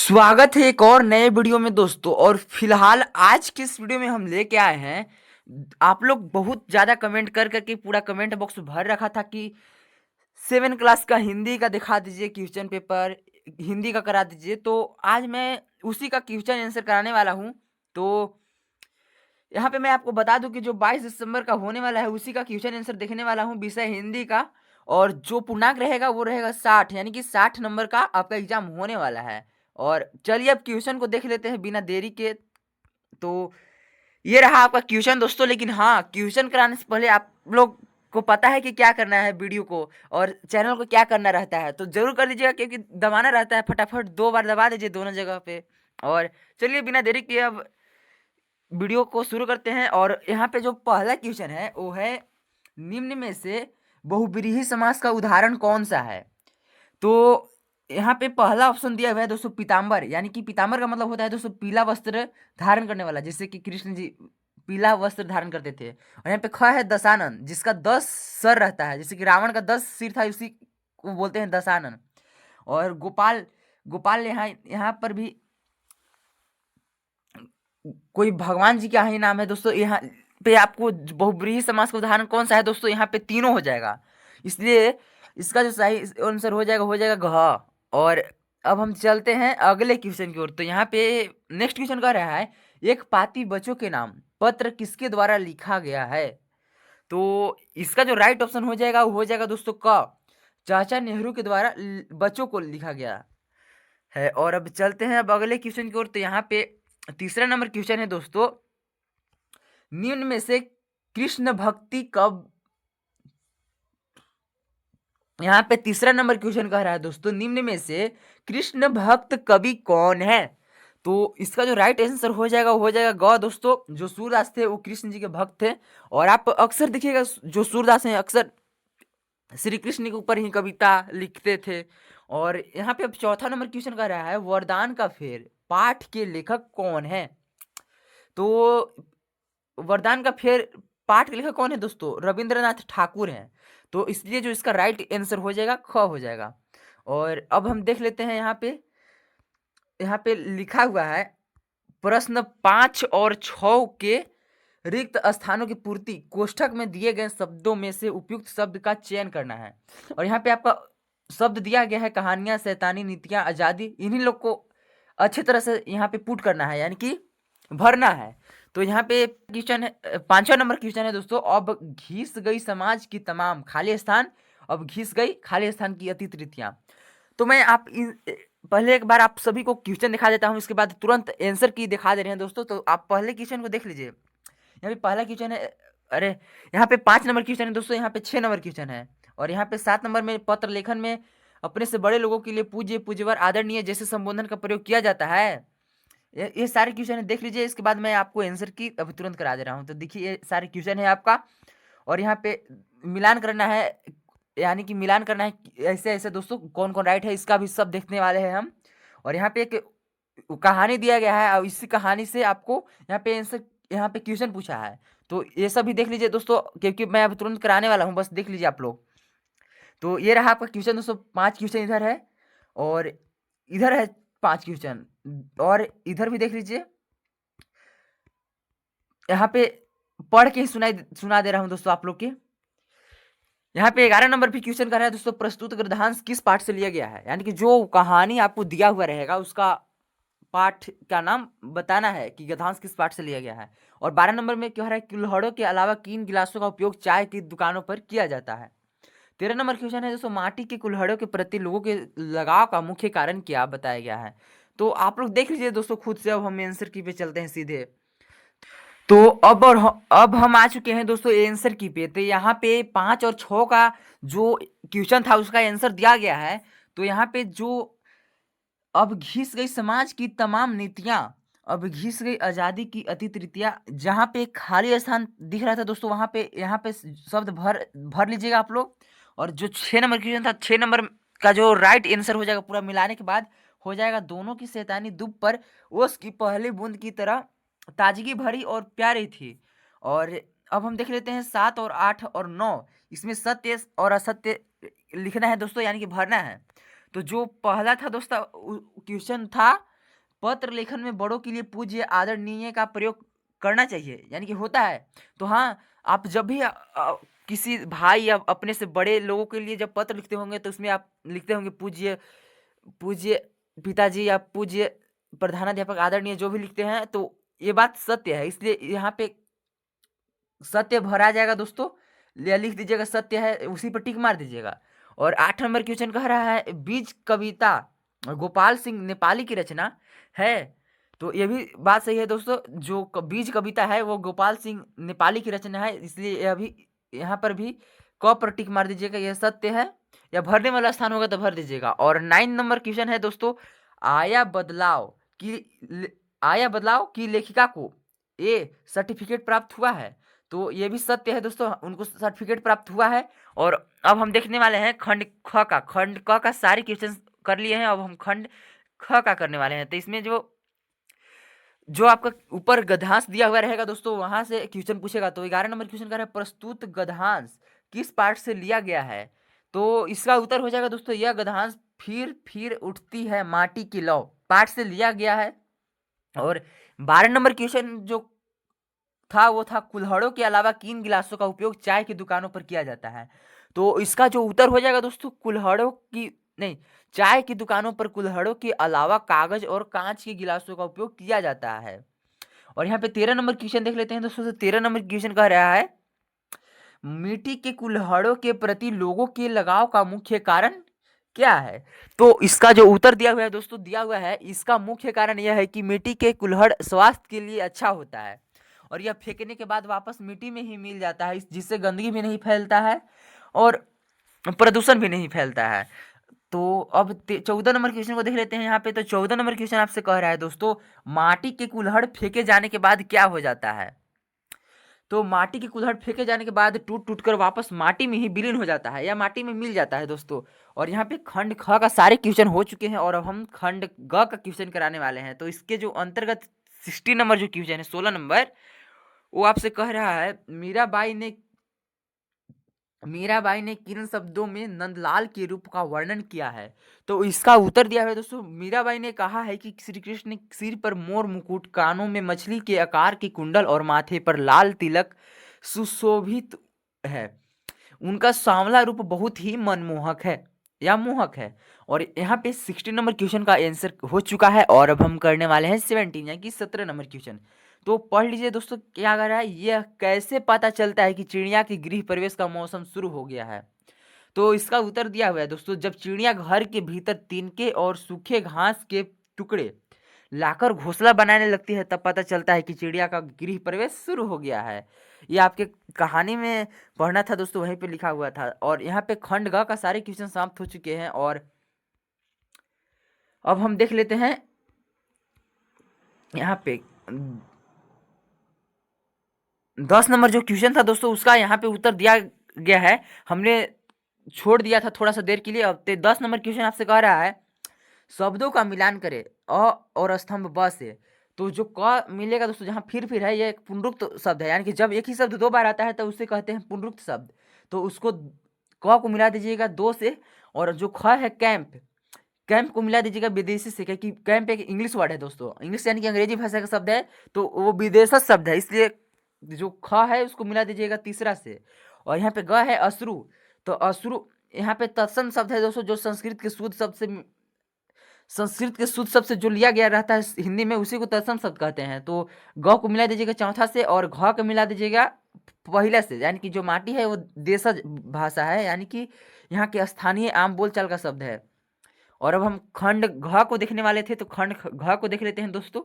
स्वागत है एक और नए वीडियो में दोस्तों। और फिलहाल आज के इस वीडियो में हम लेके आए हैं। आप लोग बहुत ज़्यादा कमेंट कर करके पूरा कमेंट बॉक्स भर रखा था कि 7 क्लास का हिंदी का दिखा दीजिए, क्वेश्चन पेपर हिंदी का करा दीजिए। तो आज मैं उसी का क्वेश्चन आंसर कराने वाला हूँ। तो यहाँ पे मैं आपको बता दूं कि जो 22 दिसंबर का होने वाला है उसी का क्वेश्चन आंसर देखने वाला हूँ, विषय हिंदी का। और जो पूर्णांक रहेगा वो रहेगा 60, यानी कि 60 नंबर का आपका एग्जाम होने वाला है। और चलिए अब क्वेश्चन को देख लेते हैं बिना देरी के। तो ये रहा आपका क्वेश्चन दोस्तों। लेकिन हाँ, क्वेश्चन कराने से पहले आप लोग को पता है कि क्या करना है वीडियो को और चैनल को क्या करना रहता है, तो जरूर कर लीजिएगा, क्योंकि दबाना रहता है फटाफट 2 बार दबा दीजिए दोनों जगह पे। और चलिए बिना देरी के अब वीडियो को शुरू करते हैं। और यहाँ पे जो पहला क्वेश्चन है वो है, निम्न में से बहुब्रीहि समास का उदाहरण कौन सा है। तो यहाँ पे पहला ऑप्शन दिया हुआ है दोस्तों, पीताम्बर। यानी कि पीताम्बर का मतलब होता है दोस्तों पीला वस्त्र धारण करने वाला, जैसे कि कृष्ण जी पीला वस्त्र धारण करते थे। और यहाँ पे ख है दशानन, जिसका 10 सर रहता है, जैसे कि रावण का 10 सिर था, उसी को बोलते हैं दशानन। और गोपाल, गोपाल यहाँ यहाँ पर भी कोई भगवान जी का ही नाम है दोस्तों। यहाँ पे आपको बहुब्रीहि समास का उदाहरण कौन सा है दोस्तों, यहाँ पे तीनों हो जाएगा। इसलिए इसका जो सही आंसर हो जाएगा घ। और अब हम चलते हैं अगले क्वेश्चन की ओर। तो यहाँ पे नेक्स्ट क्वेश्चन कह रहा है, एक पाती बच्चों के नाम पत्र किसके द्वारा लिखा गया है। तो इसका जो राइट ऑप्शन हो जाएगा वो हो जाएगा दोस्तों क, चाचा नेहरू के द्वारा बच्चों को लिखा गया है। और अब चलते हैं अब अगले क्वेश्चन की ओर। तो यहाँ पे तीसरा नंबर क्वेश्चन है दोस्तों, निम्न में से कृष्ण भक्ति कब। यहाँ पे तीसरा नंबर क्वेश्चन कह रहा है दोस्तों, निम्न में से कृष्ण भक्त कवि कौन है। तो इसका जो राइट आंसर हो जाएगा वो हो जाएगा ग दोस्तों। जो सूरदास थे वो कृष्ण जी के भक्त थे। और आप अक्सर देखिएगा जो सूरदास हैं अक्सर श्री कृष्ण के ऊपर ही कविता लिखते थे। और यहाँ पे अब चौथा नंबर क्वेश्चन कर रहा है, वरदान का फेर पाठ के लेखक कौन है। तो वरदान का फेर पाठ के लेखक कौन है दोस्तों, रविंद्रनाथ ठाकुर हैं। तो इसलिए जो इसका राइट आंसर हो जाएगा ख हो जाएगा। और अब हम देख लेते हैं यहाँ पे लिखा हुआ है, प्रश्न 5 और 6 के रिक्त स्थानों की पूर्ति कोष्ठक में दिए गए शब्दों में से उपयुक्त शब्द का चयन करना है। और यहाँ पे आपका शब्द दिया गया है कहानियां, शैतानी, नीतियां, आजादी। इन्हीं लोग को अच्छी तरह से यहाँ पे पुट करना है, यानी कि भरना है। तो यहाँ पे क्वेश्चन है, पांचवा नंबर क्वेश्चन है दोस्तों, अब घिस गई समाज की तमाम खाली स्थान, अब घिस गई खाली स्थान की अतीत रीतियां। तो मैं पहले एक बार आप सभी को क्वेश्चन दिखा देता हूँ, इसके बाद तुरंत आंसर की दिखा दे रहे हैं दोस्तों। तो आप पहले क्वेश्चन को देख लीजिए। यहाँ पे पहला क्वेश्चन है, अरे यहाँ पे 5 नंबर क्वेश्चन है दोस्तों, यहाँ पे 6 नंबर क्वेश्चन है। और यहाँ पे 7 नंबर में पत्र लेखन में अपने से बड़े लोगों के लिए पूज्य, पूज्यवर, आदरणीय जैसे संबोधन का प्रयोग किया जाता है। ये सारे क्वेश्चन है, देख लीजिए। इसके बाद मैं आपको आंसर की अभी तुरंत करा दे रहा हूँ। तो देखिए ये सारे क्वेश्चन है आपका। और यहाँ पे मिलान करना है, यानी कि मिलान करना है ऐसे ऐसे दोस्तों, कौन कौन राइट है इसका भी सब देखने वाले हैं हम। और यहाँ पे एक कहानी दिया गया है और इसी कहानी से आपको यहाँ पे आंसर, यहाँ पे क्वेश्चन पूछा है। तो ये सब भी देख लीजिए दोस्तों, क्योंकि मैं अब तुरंत कराने वाला हूँ, बस देख लीजिए आप लोग। तो ये रहा आपका क्वेश्चन दोस्तों, 5 क्वेश्चन इधर है और इधर है 5 क्वेश्चन, और इधर भी देख लीजिए। यहाँ पे पढ़ के ही सुना दे रहा हूँ दोस्तों आप लोग के। यहाँ पे 11 नंबर भी क्वेश्चन कर रहा है दोस्तों, प्रस्तुत गृधांश किस पाठ से लिया गया है। यानी कि जो कहानी आपको दिया हुआ रहेगा उसका पाठ का नाम बताना है कि गद्यांश किस पाठ से लिया गया है। और 12 नंबर में क्या है, कुल्हड़ों के अलावा किन गिलासों का उपयोग चाय की दुकानों पर किया जाता है। 13 नंबर क्वेश्चन है दोस्तों, माटी के कुल्हड़ों के प्रति लोगों के लगाव का मुख्य कारण क्या बताया गया है। तो आप लोग देख लीजिए दोस्तों खुद से। अब हम आंसर की पे चलते हैं सीधे। तो अब हम आ चुके हैं दोस्तों आंसर की पे। तो यहाँ पे 5 और 6 का जो क्वेश्चन था उसका आंसर दिया गया है। तो यहाँ पे जो अब घिस गई समाज की तमाम नीतियां, अब घिस गई आजादी की अतीत रीतियां, जहां पे खाली स्थान दिख रहा था दोस्तों वहां पे यहाँ पे शब्द भर भर लीजिएगा आप लोग। और जो 6 नंबर क्वेश्चन था, 6 नंबर का जो राइट आंसर हो जाएगा पूरा मिलाने के बाद हो जाएगा, दोनों की शैतानी दुब पर ओस की पहली बूंद की तरह ताजगी भरी और प्यारी थी। और अब हम देख लेते हैं 7 और 8 और 9, इसमें सत्य और असत्य लिखना है दोस्तों, यानी कि भरना है। तो जो पहला था दोस्तों क्वेश्चन था पत्र लेखन में बड़ों के लिए पूज्य आदरणीय का प्रयोग करना चाहिए, यानी कि होता है। तो हाँ, आप जब भी किसी भाई या अपने से बड़े लोगों के लिए जब पत्र लिखते होंगे तो उसमें आप लिखते होंगे पूज्य पूज्य पिताजी या पूज्य प्रधानाध्यापक आदरणीय जो भी लिखते हैं, तो ये बात सत्य है, इसलिए यहाँ पे सत्य भरा जाएगा दोस्तों। लिख दीजिएगा सत्य है, उसी पर टिक मार दीजिएगा। और 8 नंबर क्वेश्चन कह रहा है बीज कविता गोपाल सिंह नेपाली की रचना है। तो ये भी बात सही है दोस्तों, जो बीज कविता है वो गोपाल सिंह नेपाली की रचना है, इसलिए यह भी यहाँ पर भी क पर टिक मार दीजिएगा, यह सत्य है। या भरने वाला स्थान होगा तो भर दीजिएगा। और 9 नंबर क्वेश्चन है दोस्तों, आया बदलाव की लेखिका को सर्टिफिकेट प्राप्त हुआ है। तो ये भी सत्य है दोस्तों, उनको सर्टिफिकेट प्राप्त हुआ है। और अब हम देखने वाले हैं खंड क का सारे क्वेश्चन कर लिए हैं, अब हम खंड ख का करने वाले हैं। तो इसमें जो जो आपका ऊपर गद्यांश दिया हुआ रहेगा दोस्तों, वहां से क्वेश्चन पूछेगा। तो 11 नंबर क्वेश्चन कर रहा है प्रस्तुत गद्यांश किस पाठ से लिया गया है। तो इसका उत्तर हो जाएगा दोस्तों, यह गद्यांश फिर उठती है माटी की लौ पाठ से लिया गया है। और 12 नंबर क्वेश्चन जो था वो था कुल्हड़ों के अलावा किन गिलासों का उपयोग चाय की दुकानों पर किया जाता है। तो इसका जो उत्तर हो जाएगा दोस्तों, कुल्हड़ों की नहीं, चाय की दुकानों पर कुल्हड़ों के अलावा कागज और कांच के गिलासों का उपयोग किया जाता है। और यहाँ पे 13 नंबर क्वेश्चन देख लेते हैं दोस्तों। 13 नंबर क्वेश्चन कह रहा है मिट्टी के कुल्हड़ों के प्रति लोगों के लगाव का मुख्य कारण क्या है। तो इसका जो उत्तर दिया हुआ है दोस्तों, दिया हुआ है इसका मुख्य कारण यह है कि मिट्टी के कुल्हड़ स्वास्थ्य के लिए अच्छा होता है और यह फेंकने के बाद वापस मिट्टी में ही मिल जाता है, जिससे गंदगी भी नहीं फैलता है और प्रदूषण भी नहीं फैलता है। तो अब 14 नंबर क्वेश्चन को देख लेते हैं यहाँ पे। तो 14 नंबर क्वेश्चन आपसे कह रहा है दोस्तों, माटी के कुल्हड़ फेंके जाने के बाद क्या हो जाता है। तो माटी के कुल्हड़ फेंके जाने के बाद टूट टूट कर वापस माटी में ही विलीन हो जाता है या माटी में मिल जाता है दोस्तों। और यहाँ पे खंड ख का सारे क्वेश्चन हो चुके हैं और अब हम खंड ग का क्वेश्चन कराने वाले हैं। तो इसके जो अंतर्गत 60 नंबर जो क्वेश्चन है 16 नंबर, वो आपसे कह रहा है मीराबाई ने किन शब्दों में नंदलाल के रूप का वर्णन किया है। तो इसका उत्तर दिया है दोस्तों, मीराबाई ने कहा है कि श्री कृष्ण सिर पर मोर मुकुट, कानों में मछली के आकार की कुंडल और माथे पर लाल तिलक सुशोभित है। उनका सांवला रूप बहुत ही मनमोहक है या मोहक है। और यहाँ पे 60 नंबर क्वेश्चन का आंसर हो चुका है और अब हम करने वाले हैं 17 यानी कि 17 नंबर क्वेश्चन। तो पढ़ लीजिए दोस्तों, क्या कर रहा है, यह कैसे पता चलता है कि चिड़िया के गृह प्रवेश का मौसम शुरू हो गया है। तो इसका उत्तर दिया हुआ है दोस्तों, जब चिड़िया घर के भीतर तिनके और सूखे घास के टुकड़े लाकर घोंसला बनाने लगती है, तब पता चलता है कि चिड़िया का गृह प्रवेश शुरू हो गया है। ये आपके कहानी में पढ़ना था दोस्तों, वहीं पे लिखा हुआ था। और यहाँ पे खंड ग का सारे क्वेश्चन समाप्त हो चुके हैं और अब हम देख लेते हैं यहाँ पे 10 नंबर जो क्वेश्चन था दोस्तों, उसका यहाँ पे उत्तर दिया गया है, हमने छोड़ दिया था थोड़ा सा देर के लिए। अब 10 नंबर क्वेश्चन आपसे कह रहा है शब्दों का मिलान करें अ और स्तंभ ब से। तो जो क मिलेगा दोस्तों, जहाँ फिर है, ये एक पुनरुक्त शब्द है, यानी कि जब एक ही शब्द 2 बार आता है तो उसे कहते हैं पुनरुक्त शब्द। तो उसको क को मिला दीजिएगा 2 से। और जो ख है कैंप को मिला दीजिएगा विदेशी से, क्योंकि कैंप एक इंग्लिश वर्ड है दोस्तों, इंग्लिश यानी कि अंग्रेजी भाषा का शब्द है, तो वो विदेशज शब्द है, इसलिए जो ख है उसको मिला दीजिएगा तीसरा से। और यहाँ पे ग है अश्रु, तो अश्रु यहाँ पे तत्सम शब्द है दोस्तों, जो संस्कृत के शुद्ध शब्द से जो लिया गया रहता है हिंदी में, उसी को तत्सम शब्द कहते हैं। तो ग को मिला दीजिएगा चौथा से और घ को मिला दीजिएगा पहले से, यानी कि जो माटी है वो देशज भाषा है, यानी कि यहाँ के स्थानीय आम बोलचाल का शब्द है। और अब हम खंड घ को देखने वाले थे, तो खंड घ को देख लेते हैं दोस्तों।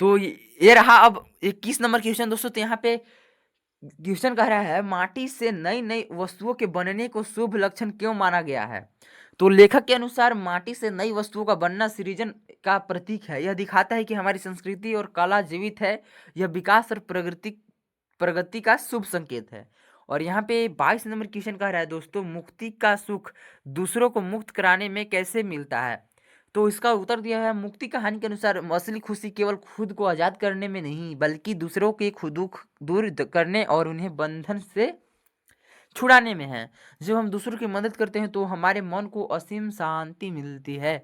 तो ये रहा अब 21 नंबर क्वेश्चन दोस्तों। तो यहाँ पे क्वेश्चन कह रहा है माटी से नई नई वस्तुओं के बनने को शुभ लक्षण क्यों माना गया है। तो लेखक के अनुसार माटी से नई वस्तुओं का बनना सृजन का प्रतीक है, यह दिखाता है कि हमारी संस्कृति और कला जीवित है, यह विकास और प्रगति का शुभ संकेत है। और यहाँ पे 22 नंबर क्वेश्चन कह रहा है दोस्तों, मुक्ति का सुख दूसरों को मुक्त कराने में कैसे मिलता है। तो इसका उत्तर दिया है, मुक्ति कहानी के अनुसार असली खुशी केवल खुद को आज़ाद करने में नहीं, बल्कि दूसरों के दुख दूर करने और उन्हें बंधन से छुड़ाने में है। जब हम दूसरों की मदद करते हैं तो हमारे मन को असीम शांति मिलती है।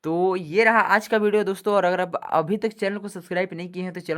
तो ये रहा आज का वीडियो दोस्तों, और अगर आप अभी तक चैनल को सब्सक्राइब नहीं किए हैं तो चैनल